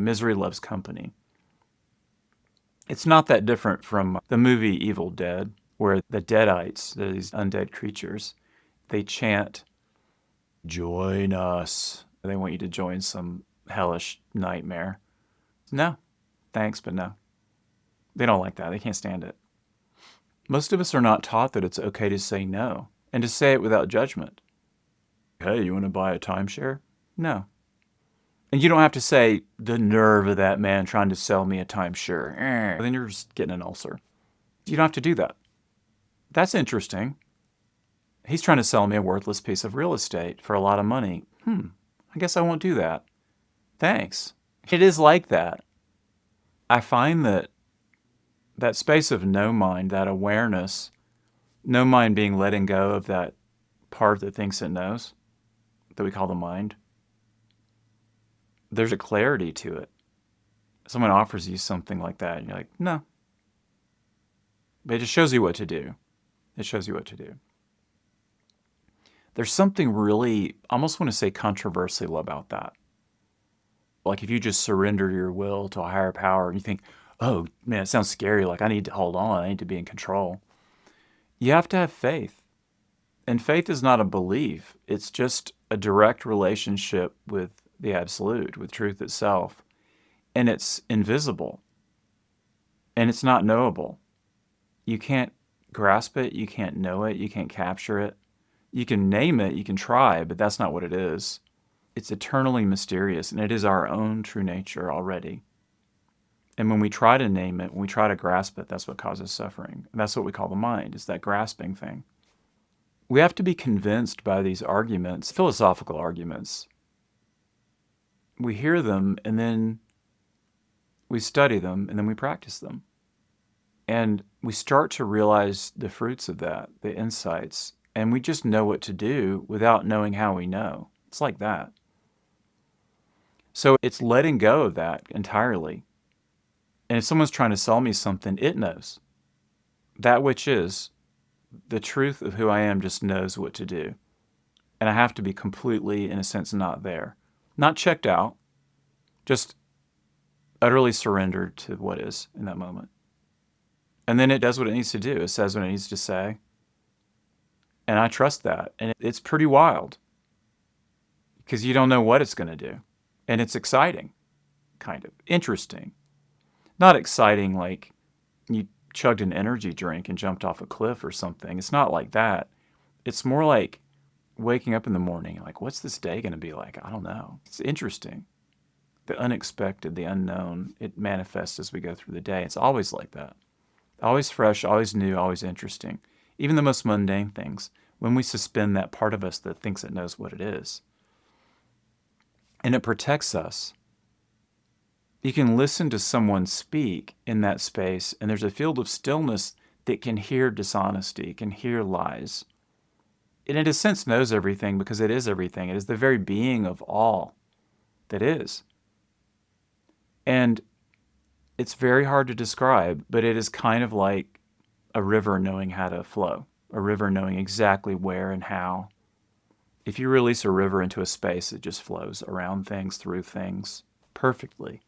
Misery loves company. It's not that different from the movie Evil Dead, where the Deadites, these undead creatures, they chant, "Join us." They want you to join some hellish nightmare. No, thanks, but no. They don't like that. They can't stand it. Most of us are not taught that it's okay to say no, and to say it without judgment. Hey, you want to buy a timeshare? No. And you don't have to say, the nerve of that man trying to sell me a timeshare. Then you're just getting an ulcer. You don't have to do that. That's interesting. He's trying to sell me a worthless piece of real estate for a lot of money. I guess I won't do that. Thanks. It is like that. I find that space of no mind, that awareness, no mind being letting go of that part that thinks it knows, that we call the mind, there's a clarity to it. Someone offers you something like that, and you're like, no. But it just shows you what to do. It shows you what to do. There's something really, I almost want to say controversial about that. Like if you just surrender your will to a higher power and you think, oh man, it sounds scary, like I need to hold on, I need to be in control. You have to have faith. And faith is not a belief. It's just a direct relationship with the absolute, with truth itself. And it's invisible. And it's not knowable. You can't grasp it, you can't know it, you can't capture it. You can name it, you can try, but that's not what it is. It's eternally mysterious, and it is our own true nature already. And when we try to name it, when we try to grasp it, that's what causes suffering. And that's what we call the mind, is that grasping thing. We have to be convinced by these arguments, philosophical arguments. We hear them, and then we study them, and then we practice them. And we start to realize the fruits of that, the insights, and we just know what to do without knowing how we know. It's like that. So it's letting go of that entirely. And if someone's trying to sell me something, it knows. That which is the truth of who I am just knows what to do. And I have to be completely, in a sense, not there. Not checked out, just utterly surrendered to what is in that moment. And then it does what it needs to do. It says what it needs to say. And I trust that. And it's pretty wild because you don't know what it's going to do. And it's exciting, kind of interesting. Not exciting like you chugged an energy drink and jumped off a cliff or something. It's not like that. It's more like waking up in the morning, like, what's this day going to be like? I don't know. It's interesting. The unexpected, the unknown, it manifests as we go through the day. It's always like that. Always fresh, always new, always interesting. Even the most mundane things, when we suspend that part of us that thinks it knows what it is. And it protects us. You can listen to someone speak in that space, and there's a field of stillness that can hear dishonesty, can hear lies. It, in a sense, knows everything because it is everything. It is the very being of all that is. And it's very hard to describe, but it is kind of like a river knowing how to flow, a river knowing exactly where and how. If you release a river into a space, it just flows around things, through things, perfectly.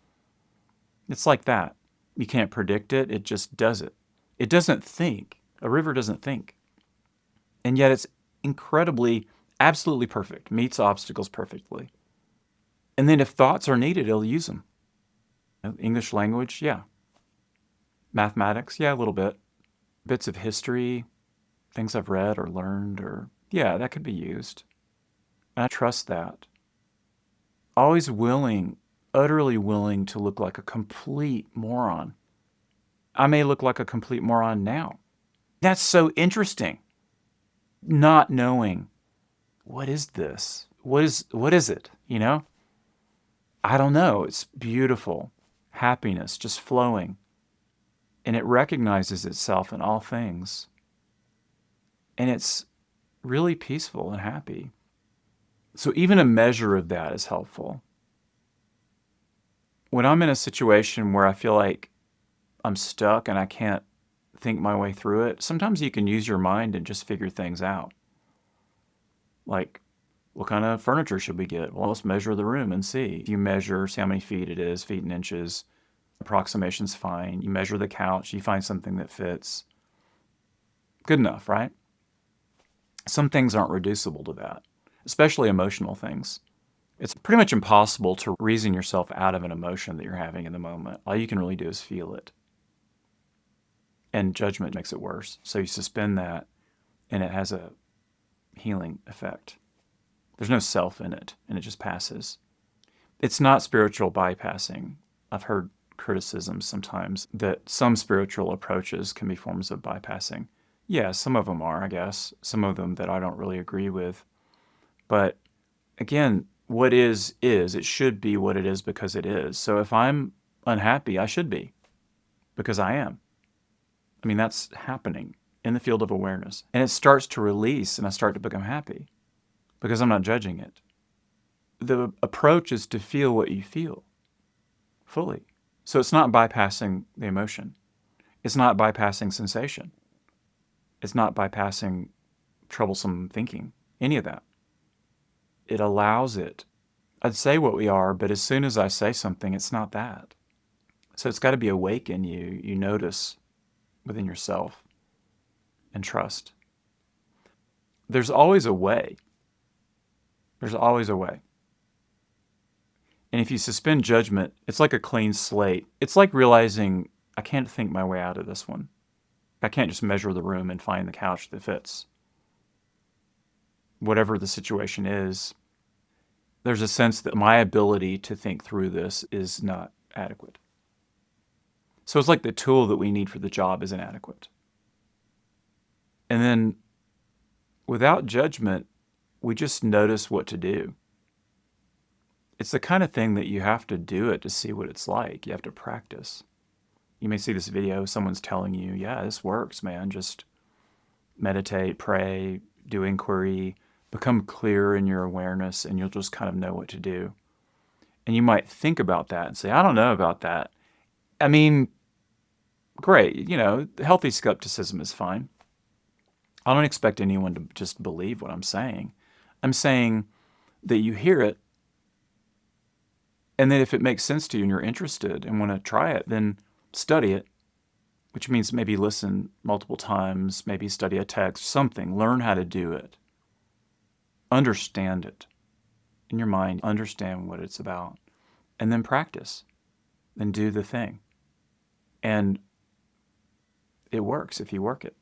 It's like that. You can't predict it, it just does it. It doesn't think. A river doesn't think. And yet it's incredibly, absolutely perfect, meets obstacles perfectly. And then if thoughts are needed, it'll use them. English language, yeah. Mathematics, yeah, a little bit. Bits of history, things I've read or learned, or yeah, that could be used. And I trust that. Always willing, utterly willing to look like a complete moron. I may look like a complete moron now. That's so interesting. Not knowing, what is this? What is it? You know? I don't know. It's beautiful. Happiness just flowing. And it recognizes itself in all things. And it's really peaceful and happy. So even a measure of that is helpful. When I'm in a situation where I feel like I'm stuck and I can't think my way through it, sometimes you can use your mind and just figure things out. Like, What kind of furniture should we get? Well, let's measure the room and see. If you measure, see how many feet it is, feet and inches, approximation's fine. You measure the couch, you find something that fits. Good enough, right? Some things aren't reducible to that, especially emotional things. It's pretty much impossible to reason yourself out of an emotion that you're having in the moment. All you can really do is feel it. And judgment makes it worse. So you suspend that, and it has a healing effect. There's no self in it, and it just passes. It's not spiritual bypassing. I've heard criticisms sometimes that some spiritual approaches can be forms of bypassing. Yeah, some of them are, I guess. Some of them that I don't really agree with. But again, what is. It should be what it is because it is. So if I'm unhappy, I should be because I am. I mean, that's happening in the field of awareness. And it starts to release, and I start to become happy because I'm not judging it. The approach is to feel what you feel fully. So it's not bypassing the emotion. It's not bypassing sensation. It's not bypassing troublesome thinking, any of that. It allows it. I'd say what we are, but as soon as I say something, it's not that. So it's got to be awake in you. You notice within yourself and trust. There's always a way. There's always a way. And if you suspend judgment, it's like a clean slate. It's like realizing I can't think my way out of this one. I can't just measure the room and find the couch that fits. Whatever the situation is, there's a sense that my ability to think through this is not adequate. So it's like the tool that we need for the job is inadequate. And then without judgment, we just notice what to do. It's the kind of thing that you have to do it to see what it's like. You have to practice. You may see this video, someone's telling you, yeah, this works, man. Just meditate, pray, do inquiry, become clear in your awareness, and you'll just kind of know what to do. And you might think about that and say, I don't know about that. I mean, great. Healthy skepticism is fine. I don't expect anyone to just believe what I'm saying. I'm saying that you hear it, and then if it makes sense to you and you're interested and want to try it, then study it, which means maybe listen multiple times, maybe study a text, something. Learn how to do it. Understand it in your mind. Understand what it's about. And then practice. Then do the thing. And it works if you work it.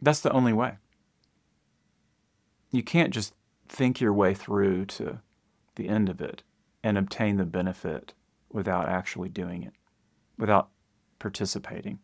That's the only way. You can't just think your way through to the end of it and obtain the benefit without actually doing it, without participating.